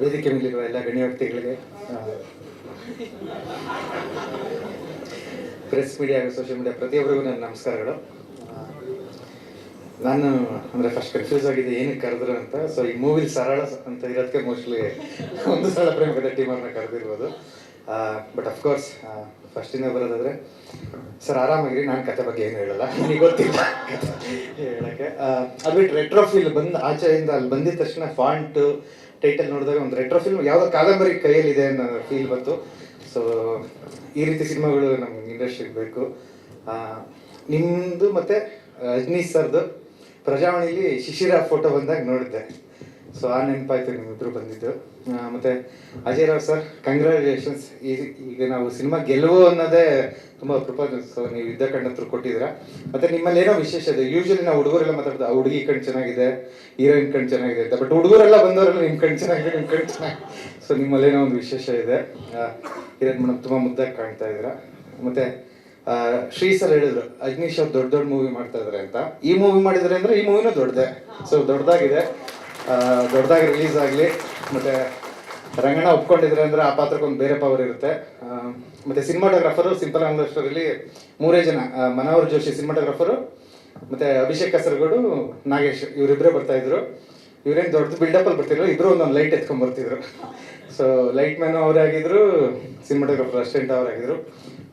ವೇದಿಕೆ ಮೇಲಿರುವ ಎಲ್ಲ ಗಣ್ಯ ವ್ಯಕ್ತಿಗಳಿಗೆ, ಪ್ರೆಸ್ ಮೀಡಿಯಾ ಹಾಗೂ ಸೋಷಿಯಲ್ ಮೀಡಿಯಾ ಪ್ರತಿಯೊಬ್ಬರಿಗೂ ನನ್ನ ನಮಸ್ಕಾರಗಳು. ನಾನು ಅಂದರೆ ಫಸ್ಟ್ ಕನ್ಫ್ಯೂಸ್ ಆಗಿದೆ ಏನಕ್ಕೆ ಕರೆದ್ರು ಅಂತ. ಸೊ ಈ ಮೂವಿಲಿ ಸರಳ ಅಂತ ಇರೋದಕ್ಕೆ ಮೋಸ್ಟ್ಲಿ ಒಂದು ಸಲ ಪ್ರೇಮ ಕಥೆ ಟೀಮರ್ನ ಕರೆದಿರ್ಬೋದು. ಬಟ್ ಅಫ್ಕೋರ್ಸ್ ಫಸ್ಟಿಂದ ಬರೋದಾದರೆ ಸರ್ ಆರಾಮಾಗಿರಿ, ನಾನು ಕತೆ ಬಗ್ಗೆ ಏನು ಹೇಳಲ್ಲ, ನಿಮಗೆ ಗೊತ್ತಿಲ್ಲ ಹೇಳೋಕ್ಕೆ. ಅದು ಬಿಟ್ಟು ರೆಟ್ರೋ ಫೀಲ್ ಬಂದು ಆಚೆಯಿಂದ ಅಲ್ಲಿ ಬಂದಿದ ತಕ್ಷಣ ಫಾಂಟ್ ಟೈಟಲ್ ನೋಡಿದಾಗ ಒಂದು ರೆಟ್ರೋ ಫಿಲ್ಮ್ ಯಾವುದೋ ಕಾದಂಬರಿ ಕೈಯಲ್ಲಿದೆ ಅನ್ನೋ ಫೀಲ್ ಬಂತು. ಸೊ ಈ ರೀತಿ ಸಿನಿಮಾಗಳು ನಮ್ಮ ಇಂಡಸ್ಟ್ರಿಗೆ ಬೇಕು. ನಿಮ್ಮದು ಮತ್ತು ಅಜ್ನೀಶ್ ಸರ್ದು ಪ್ರಜಾವಾಣಿಲಿ ಶಿಶಿರ ಫೋಟೋ ಬಂದಾಗ ನೋಡಿದ್ದೆ. ಸೊ ಆ ನೆನಪಾಯ್ತು ನಿಮ್ಮಿಬ್ಬರು ಬಂದಿದ್ದು. ಮತ್ತು ಅಜಯ್ ರಾವ್ ಸರ್ ಕಂಗ್ರ್ಯಾಚುಲೇಷನ್ಸ್. ಈಗ ನಾವು ಸಿನಿಮಾ ಗೆಲುವು ಅನ್ನೋದೇ ತುಂಬ ಅಪರೂಪ. ಸೊ ನೀವು ಯುದ್ಧ ಕಣ್ಣತ್ರ ಕೊಟ್ಟಿದ್ದೀರಾ. ಮತ್ತು ನಿಮ್ಮಲ್ಲಿ ಏನೋ ವಿಶೇಷ ಇದೆ. ಯೂಶ್ವಲಿ ನಾವು ಹುಡುಗರೆಲ್ಲ ಮಾತಾಡ್ತಾ ಹುಡುಗಿ ಕಣ್ಣು ಚೆನ್ನಾಗಿದೆ, ಹೀರೋಯಿನ್ ಕಣ್ಣು ಚೆನ್ನಾಗಿದೆ ಅಂತ. ಬಟ್ ಹುಡುಗರೆಲ್ಲ ಬಂದವರೆಲ್ಲ ನಿಮ್ಮ ಕಣ್ಣು ಚೆನ್ನಾಗಿದೆ, ನಿಮ್ಮ ಕಣ್ಣು ಚೆನ್ನಾಗಿದೆ. ಸೊ ನಿಮ್ಮಲ್ಲೇನೋ ಒಂದು ವಿಶೇಷ ಇದೆ. ಹೀರೋಯಿನ್ ಮೇಡಮ್ ತುಂಬ ಮುದ್ದಾಗಿ ಕಾಣ್ತಾ ಇದ್ದೀರಾ. ಮತ್ತು ಶ್ರೀ ಸರ್ ಹೇಳಿದ್ರು ಅಜ್ನೀಶ್ ಅವ್ರು ದೊಡ್ಡ ದೊಡ್ಡ ಮೂವಿ ಮಾಡ್ತಾ ಇದ್ದಾರೆ ಅಂತ. ಈ ಮೂವಿ ಮಾಡಿದರೆ ಅಂದರೆ ಈ ಮೂವಿನೂ ದೊಡ್ಡದೆ. ಸೊ ದೊಡ್ಡದಾಗಿದೆ, ದೊಡ್ಡದಾಗಿ ರಿಲೀಸ್ ಆಗಲಿ. ಮತ್ತು ರಂಗಣ್ಣ ಒಪ್ಕೊಂಡಿದ್ರೆ ಅಂದರೆ ಆ ಪಾತ್ರಕ್ಕೆ ಒಂದು ಬೇರೆ ಪವರ್ ಇರುತ್ತೆ. ಮತ್ತು ಸಿನಿಮಾಟೋಗ್ರಾಫರು ಸಿಂಪಲ್ ಆಂಗ್ಲ ಸ್ಟೋರಿಲಿ 3 ಜನ, ಮನೋಹರ್ ಜೋಶಿ ಸಿನಿಮಾಟೋಗ್ರಾಫರು, ಮತ್ತು ಅಭಿಷೇಕ್ ಕಾಸರಗೋಡು, ನಾಗೇಶ್, ಇವರಿಬ್ಬರೇ ಬರ್ತಾಯಿದ್ರು. ಇವರೇನು ದೊಡ್ಡ ಬಿಲ್ಡಪ್ಪಲ್ಲಿ ಬರ್ತಿದ್ರು, ಇಬ್ಬರು ಒಂದೊಂದು ಲೈಟ್ ಎತ್ಕೊಂಡ್ಬರ್ತಿದ್ರು. ಸೊ ಲೈಟ್ ಮ್ಯಾನು ಅವರೇ ಆಗಿದ್ರು, ಸಿನಿಮಾಟೋಗ್ರಾಫರ್ ಅಸಿಸ್ಟೆಂಟ್ ಅವರಾಗಿದ್ರು.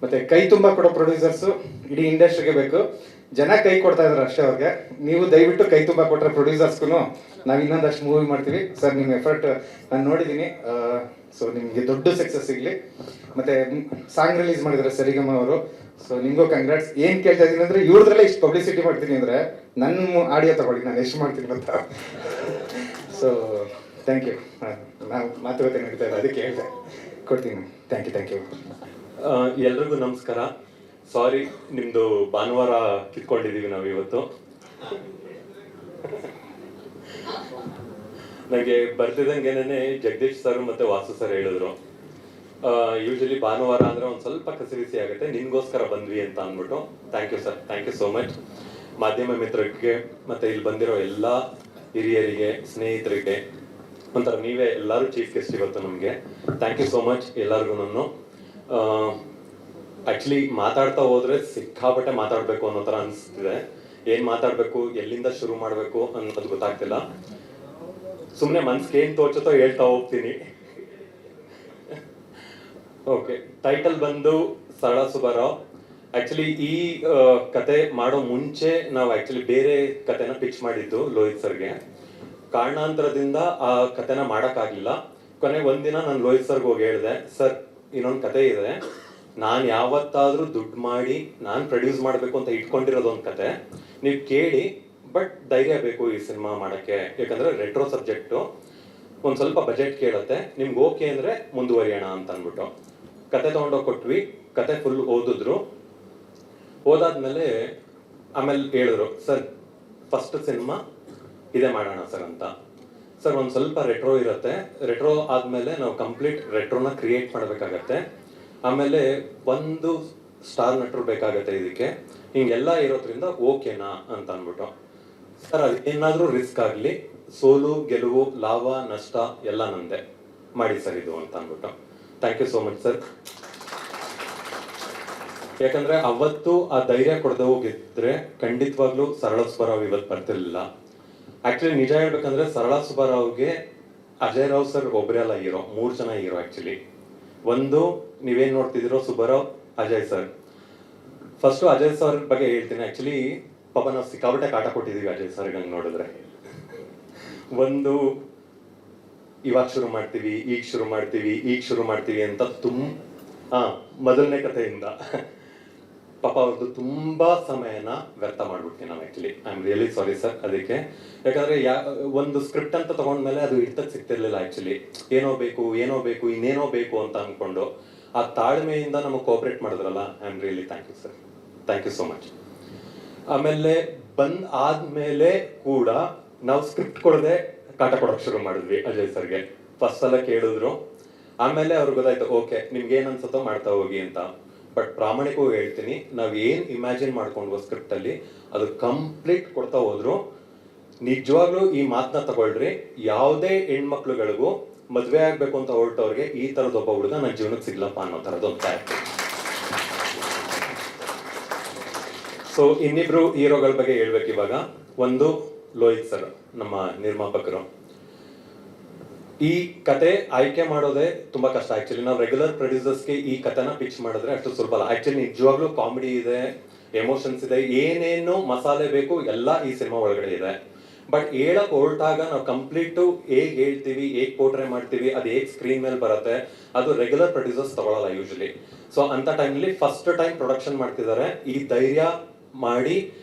ಮತ್ತು ಕೈ ತುಂಬ ಕೊಡೋ ಪ್ರೊಡ್ಯೂಸರ್ಸು ಇಡೀ ಇಂಡಸ್ಟ್ರಿಗೆ ಬೇಕು. ಜನ ಕೈ ಕೊಡ್ತಾ ಇದ್ದಾರೆ ಅಷ್ಟೇ ಅವ್ರಿಗೆ. ನೀವು ದಯವಿಟ್ಟು ಕೈ ತುಂಬ ಕೊಟ್ಟರೆ ಪ್ರೊಡ್ಯೂಸರ್ಸ್ಗೂ ನಾವು ಇನ್ನೊಂದಷ್ಟು ಮೂವಿ ಮಾಡ್ತೀವಿ ಸರ್. ನಿಮ್ಮ ಎಫರ್ಟ್ ನಾನು ನೋಡಿದ್ದೀನಿ. ಸೊ ನಿಮಗೆ ದೊಡ್ಡ ಸಕ್ಸಸ್ ಸಿಗಲಿ. ಮತ್ತು ಸಾಂಗ್ ರಿಲೀಸ್ ಮಾಡಿದ್ದಾರೆ ಸರಿಗಮ ಅವರು. ಸೊ ನಿಮಗೂ ಕಂಗ್ರಾಟ್ಸ್. ಏನು ಕೇಳ್ತಾ ಇದ್ದೀನಿ ಅಂದರೆ ಇವ್ರದ್ರಲ್ಲೇ ಇಷ್ಟು ಪಬ್ಲಿಸಿಟಿ ಮಾಡ್ತೀನಿ ಅಂದರೆ ನನ್ನ ಆಡಿಯೋ ತಗೊಳ್ಳಿ, ನಾನು ಎಷ್ಟು ಮಾಡ್ತೀನಿ ಅಂತ. So thank you. ನಾವು ಮಾತುಕತೆ ನಡೀತಾ ಇದೆ, ಅದಕ್ಕೆ ಹೇಳ್ದೆ ಕೊಡ್ತೀನಿ. Thank you. ಎಲ್ರಿಗೂ ನಮಸ್ಕಾರ. ಸಾರಿ, ನಿಮ್ದು ಭಾನುವಾರ ಕಿತ್ಕೊಂಡಿದ್ದೀವಿ ನಾವು ಇವತ್ತು. ನನಗೆ ಬರ್ತಿದ್ದಂಗೆನೇ ಜಗದೀಶ್ ಸರ್ ಮತ್ತೆ ವಾಸು ಸರ್ ಹೇಳಿದ್ರು, ಯೂಶಲಿ ಭಾನುವಾರ ಅಂದ್ರೆ ಒಂದು ಸ್ವಲ್ಪ ಕಸಿವಿಸಿ ಆಗುತ್ತೆ, ನಿನ್ಗೋಸ್ಕರ ಬಂದ್ವಿ ಅಂತ ಅಂದ್ಬಿಟ್ಟು. Thank you sir, thank you so much. ಮಾಧ್ಯಮ ಮಿತ್ರರಿಗೆ ಮತ್ತೆ ಇಲ್ಲಿ ಬಂದಿರೋ ಎಲ್ಲ ಹಿರಿಯರಿಗೆ, ಸ್ನೇಹಿತರಿಗೆ, ಒಂಥರ ನೀವೇ ಎಲ್ಲರೂ ಚೀಫ್ ಗೆಸ್ಟ್ ಇವತ್ತು ನಮಗೆ. ಥ್ಯಾಂಕ್ ಯು ಸೋ ಮಚ್ ಎಲ್ಲರಿಗೂ. ಆಕ್ಚುಲಿ ಮಾತಾಡ್ತಾ ಹೋದ್ರೆ ಸಿಕ್ಕಾಪಟ್ಟೆ ಮಾತಾಡ್ಬೇಕು ಅನ್ನೋ ತರ ಅನಿಸ್ತಿದೆ. ಏನ್ ಮಾತಾಡ್ಬೇಕು, ಎಲ್ಲಿಂದ ಶುರು ಮಾಡ್ಬೇಕು ಅನ್ನೋದು ಗೊತ್ತಾಗ್ತಿಲ್ಲ. ಸುಮ್ನೆ ಮನ್ಸಿಗೆ ಏನ್ ತೋಚುತ್ತೋ ಹೇಳ್ತಾ ಹೋಗ್ತೀನಿ. ಓಕೆ, ಟೈಟಲ್ ಬಂದು ಸರಳ ಸುಬ್ಬಾರಾವ್. ಆಕ್ಚುಲಿ ಈ ಕತೆ ಮಾಡೋ ಮುಂಚೆ ನಾವು ಆಕ್ಚುಲಿ ಬೇರೆ ಕತೆನ ಪಿಚ್ ಮಾಡಿದ್ದು ಲೋಹಿತ್ ಸರ್ಗೆ. ಕಾರಣಾಂತರದಿಂದ ಆ ಕತೆನ ಮಾಡಕ್ಕಾಗ್ಲಿಲ್ಲ. ಕೊನೆಗೆ ಒಂದಿನ ನಾನು ಲೋಹಿತ್ ಸರ್ಗೆ ಹೋಗಿ ಹೇಳಿದೆ, ಸರ್ ಇನ್ನೊಂದು ಕತೆ ಇದೆ, ನಾನು ಯಾವತ್ತಾದ್ರೂ ದುಡ್ಡು ಮಾಡಿ ನಾನು ಪ್ರೊಡ್ಯೂಸ್ ಮಾಡಬೇಕು ಅಂತ ಇಟ್ಕೊಂಡಿರೋದು ಒಂದು ಕತೆ, ನೀವು ಕೇಳಿ. ಬಟ್ ಧೈರ್ಯ ಬೇಕು ಈ ಸಿನಿಮಾ ಮಾಡೋಕ್ಕೆ, ಯಾಕಂದ್ರೆ ರೆಟ್ರೋ ಸಬ್ಜೆಕ್ಟು, ಒಂದು ಸ್ವಲ್ಪ ಬಜೆಟ್ ಕೇಳುತ್ತೆ, ನಿಮ್ಗೆ ಓಕೆ ಅಂದರೆ ಮುಂದುವರಿಯೋಣ ಅಂತ ಅಂದ್ಬಿಟ್ಟು ಕತೆ ತೊಗೊಂಡೋಗಿ ಕೊಟ್ವಿ. ಕತೆ ಫುಲ್ ಓದಿದ್ರು. ಓದಾದ್ಮೇಲೆ ಆಮೇಲೆ ಹೇಳಿದ್ರು, ಸರ್ ಫಸ್ಟ್ ಸಿನಿಮಾ ಇದೇ ಮಾಡೋಣ ಸರ್ ಅಂತ. ಸರ್ ಒಂದು ಸ್ವಲ್ಪ ರೆಟ್ರೋ ಇರುತ್ತೆ, ರೆಟ್ರೋ ಆದಮೇಲೆ ನಾವು ಕಂಪ್ಲೀಟ್ ರೆಟ್ರೋನ ಕ್ರಿಯೇಟ್ ಮಾಡಬೇಕಾಗತ್ತೆ, ಆಮೇಲೆ ಒಂದು ಸ್ಟಾರ್ ನಟರು ಬೇಕಾಗತ್ತೆ ಇದಕ್ಕೆ, ಹಿಂಗೆಲ್ಲ ಇರೋದ್ರಿಂದ ಓಕೆನಾ ಅಂತ ಅಂದ್ಬಿಟ್ಟು. ಸರ್ ಅದು ಏನಾದರೂ ರಿಸ್ಕ್ ಆಗಲಿ, ಸೋಲು ಗೆಲುವು ಲಾಭ ನಷ್ಟ ಎಲ್ಲ ನಂದೆ, ಮಾಡಿ ಸರ್ ಇದು ಅಂತ ಅಂದ್ಬಿಟ್ಟು. Thank you so much sir. ಯಾಕಂದ್ರೆ ಅವತ್ತು ಆ ಧೈರ್ಯ ಕೊಡದೆ ಹೋಗಿದ್ರೆ ಖಂಡಿತವಾಗ್ಲೂ ಸರಳ ಸುಬ್ಬಾರಾವ್ ಇವತ್ತು ಬರ್ತಿರ್ಲಿಲ್ಲ. ಆಕ್ಚುಲಿ ನಿಜ ಹೇಳ್ಬೇಕಂದ್ರೆ ಸರಳ ಸುಬ್ಬಾರಾವ್ಗೆ ಅಜಯ್ ರಾವ್ ಸರ್ ಒಬ್ಬರೇ ಅಲ್ಲ ಹೀರೋ, 3 ಜನ ಹೀರೋ ಆಕ್ಚುಲಿ. ಒಂದು ನೀವೇನ್ ನೋಡ್ತಿದ್ದೀರೋ Subbarao, Ajay sir. First Ajay sir ಬಗ್ಗೆ ಹೇಳ್ತೀನಿ. ಆಕ್ಚುಲಿ ಪಾಪ ನಾವು ಸಿಕ್ಕಾಪಟ್ಟೆ ಕಾಟ ಕೊಟ್ಟಿದೀವಿ ಅಜಯ್ ಸರ್ಗೆ. ಹಂಗೆ ನೋಡಿದ್ರೆ ಒಂದು ಇವಾಗ ಶುರು ಮಾಡ್ತೀವಿ, ಈಗ ಶುರು ಮಾಡ್ತೀವಿ ಅಂತ ಮೊದಲನೇ ಕಥೆಯಿಂದ ಪಾಪ ಅವ್ರದ್ದು ತುಂಬಾ ಸಮಯನ ವ್ಯರ್ಥ ಮಾಡ್ಬಿಡ್ತೀವಿ ನಾವು. Actually I am really sorry sir ಅದಕ್ಕೆ. ಯಾಕಂದ್ರೆ ಒಂದು ಸ್ಕ್ರಿಪ್ಟ್ ಅಂತ ತಗೊಂಡ್ಮೇಲೆ ಅದು ಹಿಡ್ತಕ್ ಸಿಗ್ತಿರ್ಲಿಲ್ಲ ಆಕ್ಚುಲಿ. ಏನೋ ಬೇಕು ಇನ್ನೇನೋ ಬೇಕು ಅಂತ ಅನ್ಕೊಂಡು ಆ ತಾಳ್ಮೆಯಿಂದ ನಮಗೆ ಕೋಆಪರೇಟ್ ಮಾಡಿದ್ರಲ್ಲ, I am really thank you sir, thank you so much. ಆಮೇಲೆ ಆದ್ಮೇಲೆ ಕೂಡ ನಾವು ಸ್ಕ್ರಿಪ್ಟ್ ಕೊಡದೆ ಕಾಟ ಕೊಡೋಕೆ ಶುರು ಮಾಡಿದ್ವಿ ಅಜಯ್ ಸರ್ಗೆ. ಫಸ್ಟ್ ಸಲ ಕೇಳಿದ್ರು, ಆಮೇಲೆ ಅವ್ರಿಗೆ ಗೊತ್ತಾಯ್ತು, ಓಕೆ ನಿಮ್ಗೆ ಏನ್ ಅನ್ಸುತ್ತೋ ಮಾಡ್ತಾ ಹೋಗಿ ಅಂತ. ಬಟ್ ಪ್ರಾಮಾಣಿಕವಾಗಿ ಹೇಳ್ತೀನಿ, ನಾವ್ ಏನ್ ಇಮ್ಯಾಜಿನ್ ಮಾಡ್ಕೊಂಡ್ವೋ ಸ್ಕ್ರಿಪ್ಟ್ ಅಲ್ಲಿ ಅದು ಕಂಪ್ಲೀಟ್ ಕೊಡ್ತಾ ಹೋದ್ರು. ನಿಜವಾಗ್ಲೂ ಈ ಮಾತನ್ನ ತಗೊಳ್ರಿ, ಯಾವುದೇ ಹೆಣ್ಮಕ್ಳುಗಳಿಗೂ ಮದ್ವೆ ಆಗ್ಬೇಕು ಅಂತ ಹೊರಟವ್ರಿಗೆ ಈ ತರದ ಒಬ್ಬ ಹುಡುಗ ನನ್ನ ಜೀವನಕ್ಕೆ ಸಿಗ್ಲಪ್ಪ ಅನ್ನೋ ತರದ್ದು ಒಂದು ಕ್ಯಾರೆಕ್ಟರ್. ಸೊ ಇನ್ನಿಬ್ರು ಹೀರೋಗಳ ಬಗ್ಗೆ ಹೇಳ್ಬೇಕು ಇವಾಗ. ಒಂದು ಲೋಹಿತ್ ಸರ್, ನಮ್ಮ ನಿರ್ಮಾಪಕರು. ಈ ಕತೆ ಆಯ್ಕೆ ಮಾಡೋದೇ ತುಂಬಾ ಕಷ್ಟ. ಆಕ್ಚುಲಿ ನಾವು ರೆಗ್ಯುಲರ್ ಪ್ರೊಡ್ಯೂಸರ್ಸ್ಗೆ ಈ ಕತೆನ ಪಿಚ್ ಮಾಡಿದ್ರೆ ಅಷ್ಟು ಸುಲಭ ಅಲ್ಲ. ಆಕ್ಚುಲಿ ನಿಜವಾಗ್ಲೂ ಕಾಮಿಡಿ ಇದೆ, ಎಮೋಷನ್ಸ್ ಇದೆ, ಏನೇನು ಮಸಾಲೆ ಬೇಕು ಎಲ್ಲ ಈ ಸಿನಿಮಾ ಒಳಗಡೆ ಇದೆ. ಬಟ್ ಹೇಳಕ್ ಹೊರಟಾಗ ನಾವು ಕಂಪ್ಲೀಟು ಹೇಗ್ ಹೇಳ್ತೀವಿ, ಹೇಗ್ ಪೋರ್ಟ್ರೇ ಮಾಡ್ತೀವಿ, ಅದು ಹೇಗ್ ಸ್ಕ್ರೀನ್ ಮೇಲೆ ಬರುತ್ತೆ, ಅದು ರೆಗ್ಯುಲರ್ ಪ್ರೊಡ್ಯೂಸರ್ಸ್ ತಗೊಳಲ್ಲ ಯೂಶಲಿ. ಸೊ ಅಂತ ಟೈಮ್ಲಿ ಫಸ್ಟ್ ಟೈಮ್ ಪ್ರೊಡಕ್ಷನ್ ಮಾಡ್ತಿದ್ದಾರೆ. ಈ ಧೈರ್ಯ ಮಾಡಿ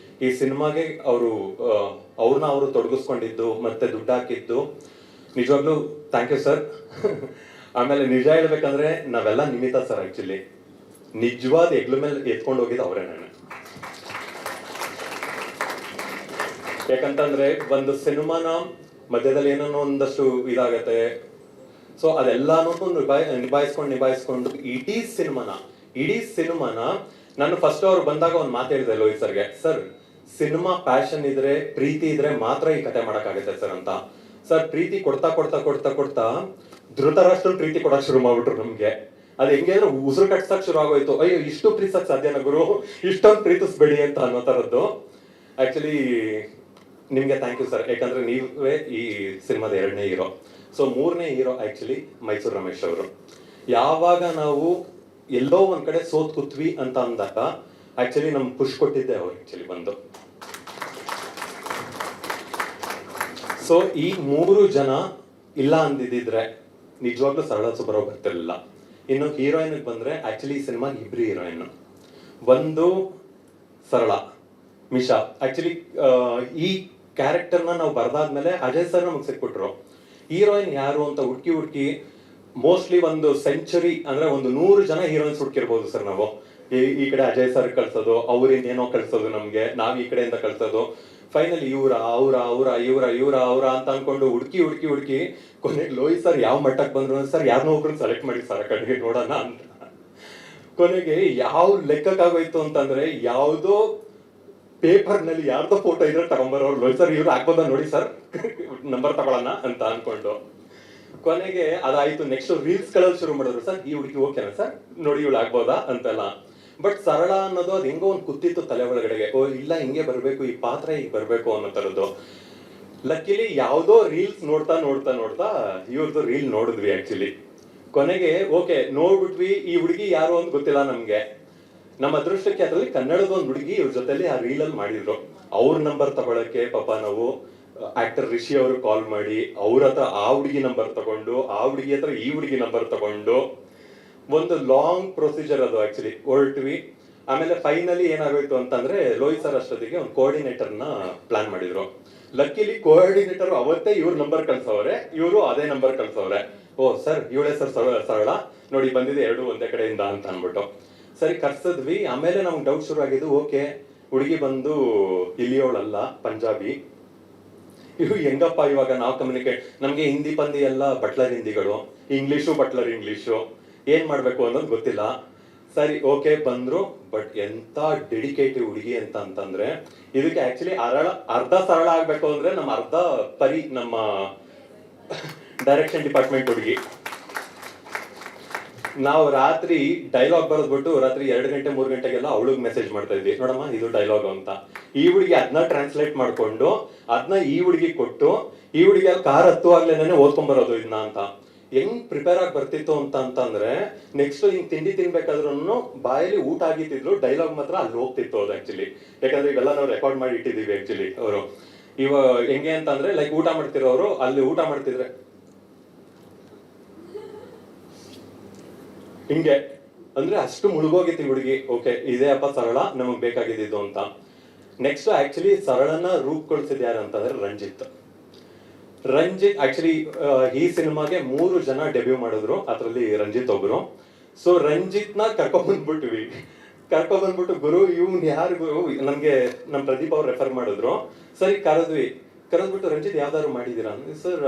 ಈ ಸಿನಿಮಾಗೆ ಅವ್ರನ್ನ ಅವರು ತೊಡಗಿಸ್ಕೊಂಡಿದ್ದು ಮತ್ತೆ ದುಡ್ಡು ಹಾಕಿದ್ದು ನಿಜವಾಗ್ಲೂ ಥ್ಯಾಂಕ್ ಯು ಸರ್. ಆಮೇಲೆ ನಿಜ ಹೇಳ್ಬೇಕಂದ್ರೆ ನಾವೆಲ್ಲ ನಿಮಿತ್ತ ಸರ್. ಆಕ್ಚುಲಿ ನಿಜವಾದ ಹೆಗ್ಲ ಮೇಲೆ ಎತ್ಕೊಂಡು ಹೋಗಿದ್ದು ಅವರೇ. ನಾನು ಯಾಕಂತಂದ್ರೆ ಒಂದು ಸಿನಿಮಾನ ಮಧ್ಯದಲ್ಲಿ ಏನೋ ಒಂದಷ್ಟು ಇದಾಗತ್ತೆ. ಸೊ ಅದೆಲ್ಲಾನು ನಿಭಾಯಿಸ್ಕೊಂಡು ಇಡೀ ಸಿನಿಮಾನ ನಾನು ಫಸ್ಟ್ ಅವ್ರು ಬಂದಾಗ ಒಂದು ಮಾತು ಹೇಳಿದೆ ಲೋಹಿತ್ ಸರ್ಗೆ, ಸರ್ ಸಿನಿಮಾ ಪ್ಯಾಷನ್ ಇದ್ರೆ, ಪ್ರೀತಿ ಇದ್ರೆ ಮಾತ್ರ ಈ ಕತೆ ಮಾಡಕ್ಕಾಗತ್ತೆ ಸರ್ ಅಂತ. ಸರ್ ಪ್ರೀತಿ ಕೊಡ್ತಾ ಧೃತರಾಷ್ಟ್ರ ಪ್ರೀತಿ ಕೊಡಕ್ ಶುರು ಮಾಡ್ಬಿಟ್ರು ನಮ್ಗೆ. ಅದ್ ಹೆಂಗೆ ಅಂದ್ರೆ ಉಸಿರು ಕಟ್ಸಕ್ ಶುರು ಆಗೋಯ್ತು. ಅಯ್ಯೋ ಇಷ್ಟು ಪ್ರೀತಿಸಕ್ ಸಾಧ್ಯನಾ ಗುರು, ಇಷ್ಟೊಂದು ಪ್ರೀತಿಸ್ಬೇಡಿ ಅಂತ ಅನ್ನೋ ತರದ್ದು. ಆಕ್ಚುಲಿ ನಿಮ್ಗೆ ಥ್ಯಾಂಕ್ ಯು ಸರ್, ಯಾಕಂದ್ರೆ ನೀವೇ ಈ ಸಿನಿಮಾದ 2ನೇ ಹೀರೋ. ಸೊ 3ನೇ ಹೀರೋ ಆಕ್ಚುಲಿ ಮೈಸೂರು ರಮೇಶ್ ಅವರು. ಯಾವಾಗ ನಾವು ಎಲ್ಲೋ ಒಂದ್ ಕಡೆ ಸೋತ್ ಕೂತ್ವಿ ಅಂತ ಅಂದಾಗ ಆಕ್ಚುಲಿ ನಮ್ಗೆ ಪುಷ್ ಕೊಟ್ಟಿದ್ದೆ ಅವ್ರು ಆಕ್ಚುಲಿ ಬಂದು. ಸೊ ಈ 3 ಜನ ಇಲ್ಲ ಅಂದಿದ್ರೆ ನಿಜವಾಗ್ಲೂ ಸರಳ ಸುಬ್ಬರಾವ್ ಬರ್ತಿರ್ಲಿಲ್ಲ. ಇನ್ನು ಹೀರೋಯಿನ್ ಬಂದ್ರೆ ಆಕ್ಚುಲಿ ಈ ಸಿನಿಮಾ 2 ಹೀರೋಯಿನ್. ಒಂದು ಸರಳ, ಮಿಶಾ. ಆಕ್ಚುಲಿ ಈ ಕ್ಯಾರೆಕ್ಟರ್ನ ನಾವು ಬರ್ದಾದ್ಮೇಲೆ ಅಜಯ್ ಸರ್ ನಮಗೆ ಸಿಕ್ಬಿಟ್ರು. ಹೀರೋಯಿನ್ ಯಾರು ಅಂತ ಹುಡ್ಕಿ ಮೋಸ್ಟ್ಲಿ ಒಂದು ಸೆಂಚುರಿ ಅಂದ್ರೆ ಒಂದು 100 ಜನ ಹೀರೋಯಿನ್ಸ್ ಹುಡ್ಕಿರ್ಬೋದು ಸರ್ ನಾವು. ಈ ಕಡೆ ಅಜಯ್ ಸರ್ ಕಳ್ಸೋದು, ಅವ್ರೇನೇನೋ ಕಳ್ಸೋದು ನಮ್ಗೆ, ನಾವ್ ಈ ಕಡೆಯಿಂದ ಕಳ್ಸೋದು. ಫೈನಲ್ ಇವ್ರ ಅಂತ ಅನ್ಕೊಂಡು ಹುಡ್ಕಿ ಕೊನೆಗೆ ಲೋಹಿತ್ ಸರ್ ಯಾವ ಮಟ್ಟಕ್ಕೆ ಬಂದ್ರು ಸರ್, ಯಾರನ್ನೋ ಒಬ್ರನ್ನ ಸೆಲೆಕ್ಟ್ ಮಾಡಿ ಸರ್ ಕಡೆಗೆ ನೋಡೋಣ ಅಂತ. ಕೊನೆಗೆ ಯಾವ ಲೆಕ್ಕಕ್ಕಾಗೋಯ್ತು ಅಂತಂದ್ರೆ, ಯಾವ್ದೋ ಪೇಪರ್ ನಲ್ಲಿ ಯಾರ್ದೋ ಫೋಟೋ ಇದ್ರೆ ತಗೊಂಬರೋರು ಲೋಹಿತ್ ಸರ್, ಇವ್ರು ಹಾಕ್ಬೋದ ನೋಡಿ ಸರ್ ನಂಬರ್ ತಗೊಳ್ಳೋಣ ಅಂತ ಅನ್ಕೊಂಡು. ಕೊನೆಗೆ ಅದಾಯ್ತು. ನೆಕ್ಸ್ಟ್ ರೀಲ್ಸ್ ಗಳಲ್ಲಿ ಶುರು ಮಾಡಿದ್ರು, ಸರ್ ಈ ಹುಡುಗಿ ಓಕೆನಾ ಸರ್, ನೋಡಿ ಇವಳು ಆಗ್ಬೋದಾ ಅಂತೆಲ್ಲ. ಬಟ್ ಸರಳ ಅನ್ನೋದು ಅದು ಹೆಂಗೋ ಒಂದು ಕೂತಿತ್ತು ತಲೆ ಒಳಗಡೆಗೆ. ಓ ಇಲ್ಲ, ಹಿಂಗೆ ಬರ್ಬೇಕು, ಈ ಪಾತ್ರ ಹೀಗೆ ಬರ್ಬೇಕು ಅನ್ನೋ ತರದ್ದು. ಲಕ್ಕಿಲಿ ಯಾವ್ದೋ ರೀಲ್ಸ್ ನೋಡ್ತಾ ಇವ್ರದ್ದು ರೀಲ್ ನೋಡಿದ್ವಿ ಆಕ್ಚುಲಿ. ಕೊನೆಗೆ ಓಕೆ ನೋಡ್ಬಿಟ್ವಿ, ಈ ಹುಡುಗಿ ಯಾರು ಅಂತ ಗೊತ್ತಿಲ್ಲ ನಮ್ಗೆ. ನಮ್ಮ ಅದೃಷ್ಟಕ್ಕೆ ಅದರಲ್ಲಿ ಕನ್ನಡದ ಒಂದು ಹುಡುಗಿ ಇವ್ರ ಜೊತೆಲಿ ಆ ರೀಲಲ್ಲಿ ಮಾಡಿದ್ರು. ಅವ್ರ ನಂಬರ್ ತಗೊಳಕ್ಕೆ ಪಾಪ ನಾವು ಆಕ್ಟರ್ ರಿಷಿ ಅವರು ಕಾಲ್ ಮಾಡಿ ಅವ್ರ ಹತ್ರ ಆ ಹುಡುಗಿ ನಂಬರ್ ತಗೊಂಡು, ಆ ಹುಡುಗಿ ಹತ್ರ ಈ ಹುಡುಗಿ ನಂಬರ್ ತಗೊಂಡು ಒಂದು ಲಾಂಗ್ ಪ್ರೊಸೀಜರ್ ಅದು ಆಕ್ಚುಲಿ ಹೊರಟ್ವಿ. ಆಮೇಲೆ ಫೈನಲಿ ಏನಾಗೋಯ್ತು ಅಂತಂದ್ರೆ, ಲೋಹಿತ್ ಸರ್ ಅಷ್ಟೊತ್ತಿಗೆ ಒಂದು ಕೋಆರ್ಡಿನೇಟರ್ನ ಪ್ಲಾನ್ ಮಾಡಿದ್ರು. ಲಕ್ಕಿಲಿ ಕೋಆರ್ಡಿನೇಟರ್ ಅವತ್ತೇ ಇವ್ರ ನಂಬರ್ ಕಳ್ಸವ್ರೆ, ಇವರು ಅದೇ ನಂಬರ್ ಕಳ್ಸವ್ರೆ. ಓ ಸರ್ ಇವಳೇ ಸರ್ ಸರಳ ನೋಡಿ ಬಂದಿದೆ, 2 ಒಂದೇ ಕಡೆಯಿಂದ ಅಂತ ಅನ್ಬಿಟ್ಟು ಸರಿ ಕರ್ಸಿದ್ವಿ. ಆಮೇಲೆ ನಮ್ಗೆ ಡೌಟ್ ಶುರು ಆಗಿದ್ದು, ಓಕೆ ಹುಡುಗಿ ಬಂದು ಇಲ್ಲಿಯವಳಲ್ಲ, ಪಂಜಾಬಿ. ಇವು ಹೆಂಗಪ್ಪ ಇವಾಗ ನಾವು ಕಮ್ಯುನಿಕೇಟ್, ನಮ್ಗೆ ಹಿಂದಿ ಪಂದಿ ಎಲ್ಲ ಬಟ್ಲರ್ ಹಿಂದಿಗಳು, ಇಂಗ್ಲಿಷು ಬಟ್ಲರ್ ಇಂಗ್ಲಿಷು, ಏನ್ ಮಾಡ್ಬೇಕು ಅನ್ನೋದು ಗೊತ್ತಿಲ್ಲ. ಸರಿ ಓಕೆ ಬಂದ್ರು. ಬಟ್ ಎಂತ ಡೆಡಿಕೇಟಿವ್ ಹುಡುಗಿ ಅಂತಂದ್ರೆ, ಇದಕ್ಕೆ ಆಕ್ಚುಲಿ ಅರ್ಧ ಸರಳ ಆಗ್ಬೇಕು ಅಂದ್ರೆ ನಮ್ಮ ಅರ್ಧ ಪರಿ ನಮ್ಮ ಡೈರೆಕ್ಷನ್ ಡಿಪಾರ್ಟ್ಮೆಂಟ್ ಹುಡುಗಿ. ನಾವು ರಾತ್ರಿ ಡೈಲಾಗ್ ಬರೆದ್ಬಿಟ್ಟು ರಾತ್ರಿ 2 ಗಂಟೆ 3 ಗಂಟೆಗೆಲ್ಲ ಅವಳಿಗೆ ಮೆಸೇಜ್ ಮಾಡ್ತಾ ಇದ್ವಿ, ನೋಡಮ್ಮ ಇದು ಡೈಲಾಗ್ ಅಂತ. ಈ ಹುಡುಗಿ ಅದನ್ನ ಟ್ರಾನ್ಸ್ಲೇಟ್ ಮಾಡ್ಕೊಂಡು ಅದನ್ನ ಈ ಹುಡುಗಿ ಕೊಟ್ಟು, ಈ ಹುಡುಗಿ ಅಲ್ಲಿ ಕಾರ್ ಹತ್ತುವಾಗ್ಲೇನೆ ಓದ್ಕೊಂಡ್ ಬರೋದು ಇದನ್ನ ಅಂತ. ಹೆಂಗ್ ಪ್ರಿಪೇರ್ ಆಗಿ ಬರ್ತಿತ್ತು ಅಂತಂದ್ರೆ, ನೆಕ್ಸ್ಟ್ ಹಿಂಗ್ ತಿಂಡಿ ತಿನ್ಬೇಕಾದ್ರೂ ಬಾಯಲ್ಲಿ ಊಟ ಆಗಿತ್ತಿದ್ರು, ಡೈಲಾಗ್ ಮಾತ್ರ ಅಲ್ಲಿ ಹೋಗ್ತಿತ್ತು ಅದು ಆಕ್ಚುಲಿ. ಯಾಕಂದ್ರೆ ಇವೆಲ್ಲ ನಾವು ರೆಕಾರ್ಡ್ ಮಾಡಿ ಇಟ್ಟಿದೀವಿ ಆಕ್ಚುಲಿ. ಅವರು ಹೆಂಗೆ ಅಂತಂದ್ರೆ ಲೈಕ್ ಊಟ ಮಾಡ್ತಿರೋರು ಅಲ್ಲಿ ಊಟ ಮಾಡ್ತಿದ್ರೆ ಹಿಂಗೆ ಅಂದ್ರೆ ಅಷ್ಟು ಮುಳುಗೋಗಿತ್ತು ಹುಡುಗಿ. ಓಕೆ ಇದೇ ಅಪ್ಪ ಸರಳ ನಮಗ್ ಬೇಕಾಗಿದ್ದು ಅಂತ. ನೆಕ್ಸ್ಟ್ ಆಕ್ಚುಲಿ ಸರಳನ ರೂಪುಗೊಳಿಸಿದ ಯಾರು ಅಂತಂದ್ರೆ ರಂಜಿತ್ ಆಕ್ಚುಲಿ ಈ ಸಿನಿಮಾಗೆ 3 ಜನ ಡೆಬ್ಯೂ ಮಾಡಿದ್ರು, ಅದ್ರಲ್ಲಿ ರಂಜಿತ್ ಒಬ್ರು. ಸೊ ರಂಜಿತ್ ನ ಕರ್ಕೊಂಡ್ಬಂದ್ಬಿಟ್ಟು ಗುರು ಇವ್ನ್ ಯಾರು ಗುರು, ನಮ್ಗೆ ನಮ್ ಪ್ರದೀಪ್ ಅವ್ರು ರೆಫರ್ ಮಾಡಿದ್ರು. ಸರಿ ಕರೆದ್ಬಿಟ್ಟು ರಂಜಿತ್ ಯಾವ್ದಾದ್ರು ಮಾಡಿದೀರಾ ಸರ್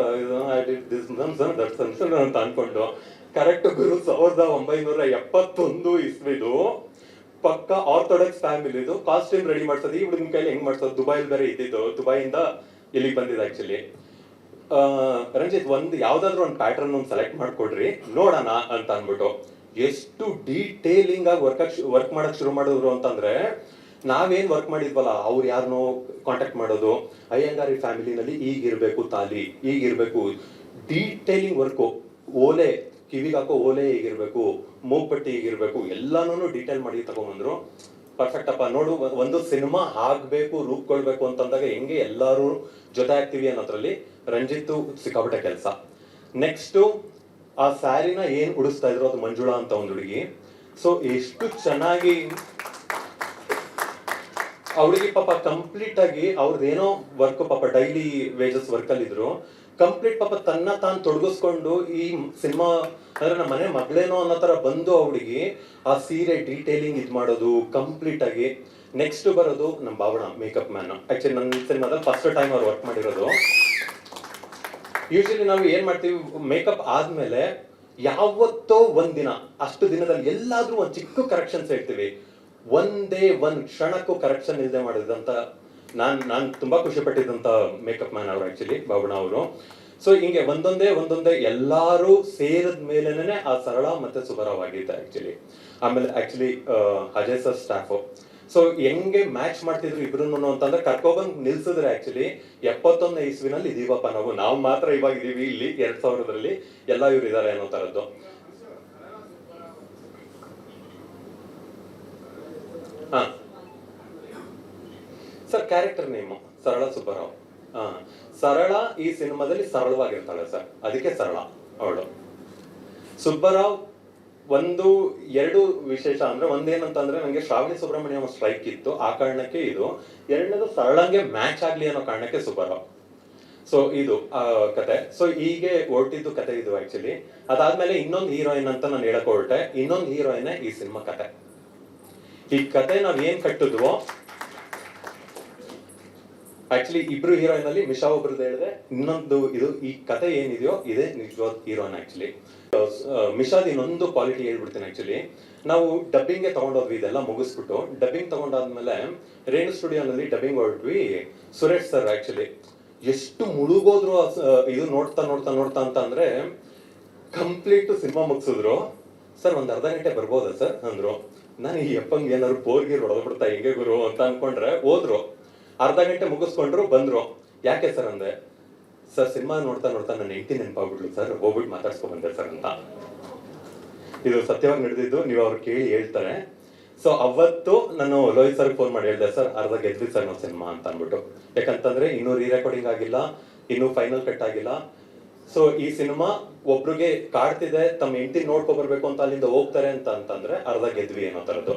ಅಂತ ಅನ್ಕೊಂಡು ಕರೆಕ್ಟ್ ಗುರು 1971 ಇಸ್ವಿದು ಪಕ್ಕ ಆರ್ಥೋಡಾಕ್ಸ್ ಫ್ಯಾಮಿಲಿದು ಕಾಸ್ಟ್ಯೂಮ್ ರೆಡಿ ಮಾಡ್ಸೋದು. ಈ ಹುಡುಗನ ಕೈಲಿ ಹೆಂಗ್ ಮಾಡ್ಸೋದು, ದುಬೈಲ್ ಬೇರೆ ಇದ್ದಿದ್ದು, ದುಬೈಯಿಂದ ಇಲ್ಲಿಗೆ ಬಂದಿದೆ ಆಕ್ಚುಲಿ. ರಂಜಿತ್, ಯಾವ್ದಾದ್ರು ಒಂದು ಪ್ಯಾಟರ್ನ್ ಒಂದು ಸೆಲೆಕ್ಟ್ ಮಾಡ್ಕೊಡ್ರಿ ನೋಡೋಣ ಅಂತ ಅಂದ್ಬಿಟ್ಟು ಎಷ್ಟು ಡೀಟೇಲಿಂಗ್ ಆಗಿ ವರ್ಕ್ ಮಾಡಕ್ ಶುರು ಮಾಡಿದ್ರು ಅಂತಂದ್ರೆ, ನಾವೇನ್ ವರ್ಕ್ ಮಾಡಿದ್ವಲ್ಲ ಅವ್ರು ಯಾರನ್ನೋ ಕಾಂಟ್ಯಾಕ್ಟ್ ಮಾಡೋದು, ಅಯ್ಯಂಗಾರಿ ಫ್ಯಾಮಿಲಿನಲ್ಲಿ ಈಗಿರ್ಬೇಕು ತಾಲಿ, ಈಗಿರ್ಬೇಕು, ಡೀಟೇಲಿಂಗ್ ವರ್ಕು, ಓಲೆ ಕಿವಿಗೆ ಹಾಕೋ ಓಲೆ ಹೇಗಿರ್ಬೇಕು, ಮೂಗ್ಪಟ್ಟಿ ಹೇಗಿರ್ಬೇಕು, ಎಲ್ಲಾನು ಡೀಟೇಲ್ ಮಾಡಿ ತಗೊಂಡ್ಬಂದ್ರು. ಪರ್ಫೆಕ್ಟ್ ಅಪ್ಪ, ನೋಡು ಒಂದು ಸಿನಿಮಾ ಆಗ್ಬೇಕು, ರೂಪ್ಕೊಳ್ಬೇಕು ಅಂತಂದಾಗ ಹೆಂಗೆ ಎಲ್ಲಾರು ಜೊತೆ ಆಗ್ತೀವಿ ಅನ್ನೋದ್ರಲ್ಲಿ ರಂಜಿತ್ ಸಿಕ್ಕಾಪಟ್ಟೆ ಕೆಲಸ. ನೆಕ್ಸ್ಟ್ ಆ ಸ್ಯಾರಿನ ಏನ್ ಉಡಿಸ್ತಾ ಇದ್ರು ಅದು ಮಂಜುಳಾ ಅಂತ ಒಂದು ಹುಡುಗಿ. ಸೊ ಎಷ್ಟು ಚೆನ್ನಾಗಿ ಅವಳಿಗೆ ಪಾಪ ಕಂಪ್ಲೀಟ್ ಆಗಿ ಅವ್ರದ್ದೇನೋ ವರ್ಕ್, ಪಾಪ ಡೈಲಿ ವೇಜಸ್ ವರ್ಕ್ ಅಲ್ಲಿ ಇದ್ರು, ಕಂಪ್ಲೀಟ್ ಪಾಪ ತಾನು ತೊಡಗಿಸ್ಕೊಂಡು ಈ ಸಿನಿಮಾ ಅಂದ್ರೆ ನಮ್ಮ ಮನೆ ಮಗಳೇನೋ ಅನ್ನೋ ತರ ಬಂದು ಅವಳಿಗೆ ಆ ಸೀರೆ ಡೀಟೇಲಿಂಗ್ ಇದ್ ಮಾಡೋದು ಕಂಪ್ಲೀಟ್ ಆಗಿ. ನೆಕ್ಸ್ಟ್ ಬರೋದು ನಮ್ಮ ಭಾವನ ಮೇಕಪ್ ಮ್ಯಾನ್. ಆಕ್ಚುಲಿ ನನ್ನ ಸಿನಿಮಾದಲ್ಲಿ ಫಸ್ಟ್ ಟೈಮ್ ಅವ್ರು ವರ್ಕ್ ಮಾಡಿರೋದು. ಯೂಶಲಿ ನಾವು ಏನ್ ಮಾಡ್ತೀವಿ, ಮೇಕಪ್ ಆದ್ಮೇಲೆ ಯಾವತ್ತೋ ಒಂದಿನ, ಅಷ್ಟು ದಿನದಲ್ಲಿ ಎಲ್ಲಾದ್ರೂ ಒಂದ್ ಚಿಕ್ಕ ಕರೆಕ್ಷನ್ಸ್ ಹೇಳ್ತೀವಿ, ಒಂದೇ ಒಂದ್ ಕ್ಷಣಕ್ಕೂ ಕರೆಕ್ಷನ್ ಇಲ್ಲದೆ ಮಾಡಿದಂತ ನಾನ್ ತುಂಬಾ ಖುಷಿ ಪಟ್ಟಿದ್ದಂತ ಮೇಕಪ್ ಮ್ಯಾನ್ ಅವರು ಆಕ್ಚುಲಿ ಭಾವನ ಅವರು. ಸೊ ಹಿಂಗೆ ಒಂದೊಂದೇ ಎಲ್ಲಾರು ಸೇರಿದ ಮೇಲೆನೆ ಆ ಸರಳ ಮತ್ತೆ ಸುಬರಾವ್ ಆಗಿದ್ದೆ ಆಕ್ಚುಲಿ. ಆಮೇಲೆ actually Ajay sir staff. So ಹೆಂಗೆ ಮ್ಯಾಚ್ ಮಾಡ್ತಿದ್ರು ಇಬ್ರು ಅಂತಂದ್ರೆ, ಕರ್ಕೊಬಂದ್ ನಿಲ್ಸಿದ್ರೆ ಆಕ್ಚುಲಿ 71ನೇ ಇಸ್ವಿನಲ್ಲಿ ಇದೀವಪ್ಪ ನಾವು ಮಾತ್ರ ಇವಾಗ ಇದೀವಿ ಇಲ್ಲಿ 2000ರಲ್ಲಿ, ಎಲ್ಲ ಇವ್ರು ಇದಾರೆ ಅನ್ನೋ ತರದ್ದು. ಹಾ ಸರ್, ಕ್ಯಾರೆಕ್ಟರ್ ನೇಮು ಸರಳ ಸುಬ್ಬರಾವ್. ಸರಳ ಈ ಸಿನಿಮಾದಲ್ಲಿ ಸರಳವಾಗಿರ್ತಾಳೆ ಸರ್, ಅದಕ್ಕೆ ಸರಳ ಅವಳು. ಸುಬ್ಬರಾವ್ ಎರಡು ವಿಶೇಷ ಅಂದ್ರೆ, ಒಂದೇನಂತಂದ್ರೆ ನಂಗೆ ಶ್ರಾವಣಿ ಸುಬ್ರಹ್ಮಣ್ಯಂ ಸ್ಟ್ರೈಕ್ ಇತ್ತು, ಆ ಕಾರಣಕ್ಕೆ ಇದು. ಎರಡನೇದು ಸರಳಂಗೆ ಮ್ಯಾಚ್ ಆಗ್ಲಿ ಅನ್ನೋ ಕಾರಣಕ್ಕೆ ಸುಬ್ಬರಾವ್. ಸೊ ಇದು ಕತೆ. ಸೊ ಹೀಗೆ ಹೊರಟಿದ್ದು ಕತೆ ಇದು ಆಕ್ಚುಲಿ. ಅದಾದ್ಮೇಲೆ ಇನ್ನೊಂದು ಹೀರೋಯಿನ್ ಅಂತ ನಾನು ಹೇಳಕ್ ಹೊರಟೆ. ಇನ್ನೊಂದು ಹೀರೋಯಿನ್ ಈ ಸಿನಿಮಾ ಕತೆ. ಈ ಕತೆ ನಾವ್ ಏನ್ ಕಟ್ಟಿದ್ವೋ, ಆಕ್ಚುಲಿ ಇಬ್ರು ಹೀರೋಯಿನ್ ಅಲ್ಲಿ ಮಿಶಾ ಒಬ್ರದ್ದು ಹೇಳಿದೆ, ಇನ್ನೊಂದು ಇದು ಈ ಕತೆ ಏನಿದೆಯೋ ಇದೇ ನಿಜವಾದ ಹೀರೋಯಿನ್ ಆಕ್ಚುಲಿ. ಮಿಶಾದ್ ಇನ್ನೊಂದು ಕ್ವಾಲಿಟಿ ಹೇಳ್ಬಿಡ್ತೀನಿ ಆಕ್ಚುಲಿ. ನಾವು ಡಬ್ಬಿಂಗ್ ಗೆ ತಗೊಂಡೋದ್ವಿ, ಇದೆಲ್ಲ ಮುಗಿಸ್ಬಿಟ್ಟು ಡಬ್ಬಿಂಗ್ ತಗೊಂಡಾದ್ಮೇಲೆ ರೇಣು ಸ್ಟುಡಿಯೋನಲ್ಲಿ ಡಬ್ಬಿಂಗ್ ಹೊರಟ್ವಿ. ಸುರೇಶ್ ಸರ್ ಆಕ್ಚುಲಿ ಎಷ್ಟು ಮುಳುಗೋದ್ರು ಇದು ನೋಡ್ತಾ ಅಂತ ಅಂದ್ರೆ, ಕಂಪ್ಲೀಟ್ ಸಿನಿಮಾ ಮುಗಿಸಿದ್ರು. ಸರ್ ಒಂದ್ ಅರ್ಧ ಗಂಟೆ ಬರ್ಬೋದಾ ಸರ್ ಅಂದ್ರು. ನಾನು ಈ ಅಪ್ಪಂಗೆ ಏನಾದ್ರು ಬೋರ್ಗೀರ್ ಹೊಡೆದ್ಬಿಡ್ತಾ ಹೆಂಗೆ ಗುರು ಅಂತ ಅನ್ಕೊಂಡ್ರೆ ಹೋದ್ರು. ಅರ್ಧ ಗಂಟೆ ಮುಗಿಸ್ಕೊಂಡ್ರು, ಬಂದ್ರು. ಯಾಕೆ ಸರ್ ಅಂದೆ. ಸರ್ ಸಿನಿಮಾ ನೋಡ್ತಾ ನನ್ನ ಹೆಂಡತಿ ನೆನಪಾಗ್ಬಿಡ್ಲು ಸರ್, ಹೋಗ್ಬಿಟ್ಟು ಮಾತಾಡ್ಸ್ಕೊಂಡ್ ಬಂದೆ ಸರ್ ಅಂತ. ಇದು ಸತ್ಯವಾಗಿ ನಡೆದಿದ್ದು, ನೀವು ಅವ್ರು ಕೇಳಿ ಹೇಳ್ತಾರೆ. ಸೊ ಅವತ್ತು ನಾನು ಲೋಹಿತ್ ಸರ್ ಫೋನ್ ಮಾಡಿ ಹೇಳ್ದೆ, ಸರ್ ಅರ್ಧ ಗೆದ್ವಿ ಸರ್ ನಾವು ಸಿನಿಮಾ ಅಂತ ಅನ್ಬಿಟ್ಟು. ಯಾಕಂತಂದ್ರೆ ಇನ್ನೂ ರೀರೆಕಾರ್ಡಿಂಗ್ ಆಗಿಲ್ಲ, ಇನ್ನೂ ಫೈನಲ್ ಕಟ್ ಆಗಿಲ್ಲ. ಸೊ ಈ ಸಿನಿಮಾ ಒಬ್ರಿಗೆ ಕಾಡ್ತಿದೆ, ತಮ್ಮ ಹೆಂಡತಿ ನೋಡ್ಕೊ ಬರ್ಬೇಕು ಅಂತ ಅಲ್ಲಿಂದ ಹೋಗ್ತಾರೆ ಅಂತಂದ್ರೆ ಅರ್ಧ ಗೆದ್ವಿ ಅನ್ನೋ ತರದ್ದು.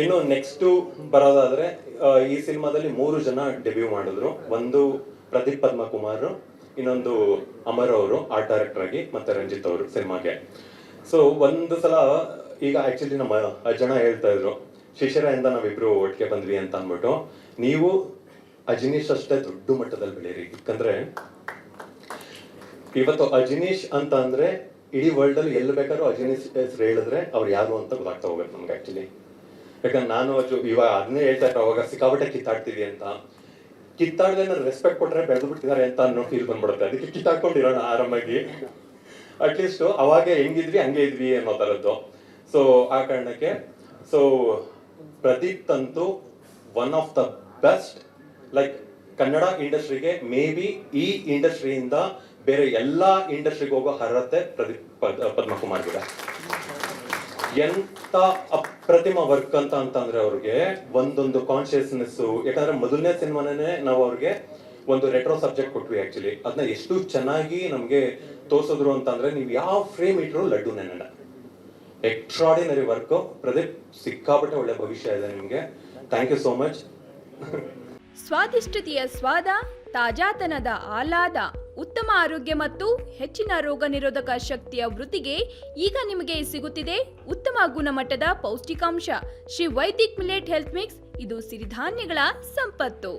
ಇನ್ನು ನೆಕ್ಸ್ಟ್ ಬರೋದಾದ್ರೆ, ಈ ಸಿನಿಮಾದಲ್ಲಿ 3 ಜನ ಡೆಬ್ಯೂ ಮಾಡಿದ್ರು. ಒಂದು ಪ್ರದೀಪ್ ಪದ್ಮಕುಮಾರ್, ಇನ್ನೊಂದು ಅಮರ್ ಅವರು ಆರ್ಟ್ ಡೈರೆಕ್ಟರ್ ಆಗಿ, ಮತ್ತೆ ರಂಜಿತ್ ಅವರು ಸಿನಿಮಾಗೆ. ಸೊ ಒಂದು ಸಲ ಈಗ ಆಕ್ಚುಲಿ ನಮ್ಮ ಅಜ್ಜನ ಹೇಳ್ತಾ ಇದ್ರು, ಶಿಶಿರದಿಂದ ನಾವಿಬ್ರು ಒಟ್ಟಿಗೆ ಬಂದ್ವಿ ಅಂತ ಅಂದ್ಬಿಟ್ಟು. ನೀವು ಅಜನೀಶ್ ಅಷ್ಟೇ ದೊಡ್ಡ ಮಟ್ಟದಲ್ಲಿ ಬೆಳೀರಿ. ಯಾಕಂದ್ರೆ ಇವತ್ತು ಅಜನೀಶ್ ಅಂತ ಅಂದ್ರೆ ಇಡೀ ವರ್ಲ್ಡ್ ಅಲ್ಲಿ ಎಲ್ಲಿ ಬೇಕಾದ್ರೂ ಅಜನೀಶ್ ಹೆಸರು ಹೇಳಿದ್ರೆ ಅವ್ರು ಯಾರು ಅಂತ ಗೊತ್ತಾಗ್ತಾ ಹೋಗುತ್ತೆ ನಮ್ಗೆ ಆಕ್ಚುಲಿ. ಯಾಕಂದ್ರೆ ನಾನು ಇವಾಗ ಅದನ್ನೇ ಹೇಳ್ತಾ ಇದ್ದೆ, ಅವಾಗ ಸಿಕ್ಕಾಪಟ್ಟೆ ಕಿತ್ತಾಡ್ತೀವಿ ಅಂತ. ಕಿತ್ತಾಡ್ದೆ ರೆಸ್ಪೆಕ್ಟ್ ಕೊಟ್ರೆ ಬೆಳೆದು ಬಿಟ್ಟಿದ್ದಾರೆ ಅಂತ ಅನ್ನೋ ಫೀಲ್ ಬಂದ್ಬಿಡುತ್ತೆ. ಅದಕ್ಕೆ ಕಿತ್ತಾಡ್ಕೊಂಡಿರೋಣ ಆರಾಮಾಗಿ, ಅಟ್ಲೀಸ್ಟ್ ಅವಾಗ ಹೆಂಗಿದ್ವಿ ಹಂಗೆ ಇದ್ವಿ ಅನ್ನೋ ತರದ್ದು. ಸೊ ಆ ಕಾರಣಕ್ಕೆ ಸೊ ಪ್ರದೀಪ್ ಅಂತೂ one of the best. Like Kannada ಇಂಡಸ್ಟ್ರಿಗೆ ಮೇ ಬಿ ಈ ಇಂಡಸ್ಟ್ರಿಯಿಂದ ಬೇರೆ ಎಲ್ಲಾ ಇಂಡಸ್ಟ್ರಿಗೆ ಹೋಗೋ ಅರ್ಹತೆ ಪ್ರದೀಪ್ ಪದ್ಮಕುಮಾರ್ಗಿದೆ. ಎಂತ ಅಪ್ರತಿಮ ವರ್ಕ್ ಅಂತಂದ್ರೆ ಅವ್ರಿಗೆ ಒಂದೊಂದು ಕಾನ್ಶಿಯಸ್ನೆಸ್. ಯಾಕಂದ್ರೆ ಮೊದಲನೇ ಸಿನಿಮಾನೇ ನಾವು ಅವ್ರಿಗೆ ಒಂದು ರೆಟ್ರೋ ಸಬ್ಜೆಕ್ಟ್ ಕೊಟ್ವಿ ಆಕ್ಚುಲಿ. ಅದನ್ನ ಎಷ್ಟು ಚೆನ್ನಾಗಿ ನಮ್ಗೆ ತೋರ್ಸಿದ್ರು ಅಂತಂದ್ರೆ, ನೀವು ಯಾವ ಫ್ರೇಮ್ ಇಟ್ರು ಲಡ್ಡು ನೆನಡ. ಎಕ್ಸ್ಟ್ರಾಡಿನರಿ ವರ್ಕ್ ಪ್ರದೀಪ್, ಸಿಕ್ಕಾಪಟ್ಟೆ ಒಳ್ಳೆ ಭವಿಷ್ಯ ಇದೆ ನಿಮ್ಗೆ. Thank you so much. ಸ್ವಾದಿಷ್ಟತೆಯ ಸ್ವಾದ, ತಾಜಾತನದ ಆಹ್ಲಾದ, ಉತ್ತಮ ಆರೋಗ್ಯ ಮತ್ತು ಹೆಚ್ಚಿನ ರೋಗ ನಿರೋಧಕ ಶಕ್ತಿಯ ವೃದ್ಧಿಗೆ ಈಗ ನಿಮಗೆ ಸಿಗುತ್ತಿದೆ ಉತ್ತಮ ಗುಣಮಟ್ಟದ ಪೌಷ್ಟಿಕಾಂಶ. Shri Vaidik millet health mix, ಇದು ಸಿರಿಧಾನ್ಯಗಳ ಸಂಪತ್ತು.